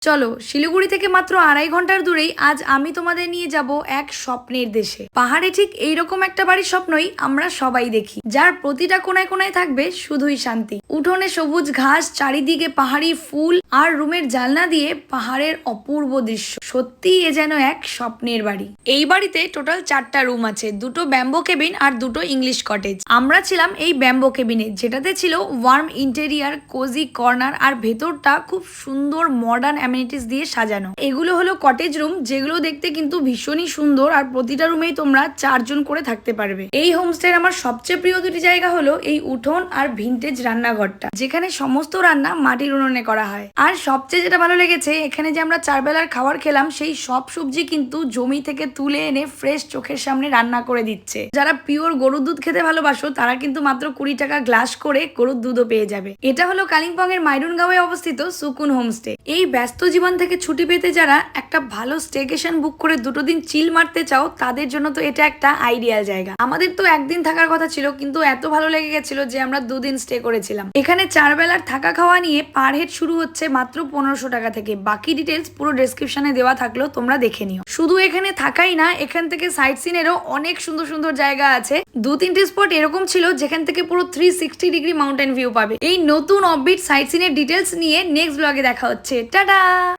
চলো শিলিগুড়ি থেকে মাত্র 2.5 ঘন্টার দূরেই আজ আমি তোমাদের নিয়ে যাব এক স্বপ্নের দেশে। পাহাড়ে ঠিক এইরকম একটা বাড়ির স্বপ্নই আমরা সবাই দেখি, যার প্রতিটা কোনায় কোনায় থাকবে শুধুই শান্তি। উঠোনে সবুজ ঘাস, চারিদিকে পাহাড়ি ফুল, আর রুমের জানলা দিয়ে পাহাড়ের অপূর্ব দৃশ্য। সত্যি এ যেন এক স্বপ্নের বাড়ি। এই বাড়িতে টোটাল 4টা রুম আছে, 2টো ব্যাম্বো কেবিন আর 2টো ইংলিশ কটেজ। আমরা ছিলাম এই ব্যাম্বো কেবিনে, যেটাতে ছিল ওয়ার্ম ইন্টেরিয়ার, কোজি কর্নার, আর ভেতরটা খুব সুন্দর মডার্ন অ্যামেনিটিস দিয়ে সাজানো। এগুলো হলো কটেজ রুম, যেগুলো দেখতে কিন্তু ভীষণই সুন্দর, আর প্রতিটা রুমেই তোমরা 4জন করে থাকতে পারবে। এই হোমস্টের আমার সবচেয়ে প্রিয় দুটি জায়গা হলো এই উঠোন আর ভিনটেজ রান্নাঘরটা, যেখানে সমস্ত রান্না মাটির উনুনে করা হয়। আর সবচেয়ে যেটা ভালো লেগেছে, এখানে যে আমরা 4 বেলার খাবার খেলাম, সেই সব সবজি কিন্তু জমি থেকে তুলে এনে ফ্রেশ চোখের সামনে রান্না করে দিচ্ছে। যারা পিওর গরুর দুধ খেতে ভালোবাসো, তারা কিন্তু মাত্র 20 টাকা গ্লাস করে গরুর দুধও পেয়ে যাবে। এটা হলো কালিম্পং এর মাইরুনগাঁওয়ে অবস্থিত সুকুন হোমস্টে। এই ব্যস্ত জীবন থেকে ছুটি পেতে যারা একটা ভালো স্টেকেশন বুক করে 2টো দিন চিল মারতে চাও, তাদের জন্য তো এটা একটা আইডিয়াল জায়গা। আমাদের তো একদিন থাকার কথা ছিল, কিন্তু এত ভালো লেগে গেছিল যে আমরা 2 দিন স্টে করেছিলাম। এখানে 4 বেলার থাকা খাওয়া নিয়ে পার হেড শুরু হচ্ছে মাত্র 1500 টাকা থেকে। বাকি ডিটেলস পুরো ডেসক্রিপশনে দেওয়া থাকলো, তোমরা দেখে নিও। শুধু এখানে থাকাই না, এখান থেকে সাইট সিনেরও অনেক সুন্দর সুন্দর জায়গা আছে। 2-3টে স্পট এরকম ছিল যেখান থেকে পুরো 360 ডিগ্রি মাউন্টেন ভিউ পাবে। এই নতুন অফবিট সাইট সিনের ডিটেলস নিয়ে নেক্সট ব্লগে দেখা হচ্ছে। টাটা।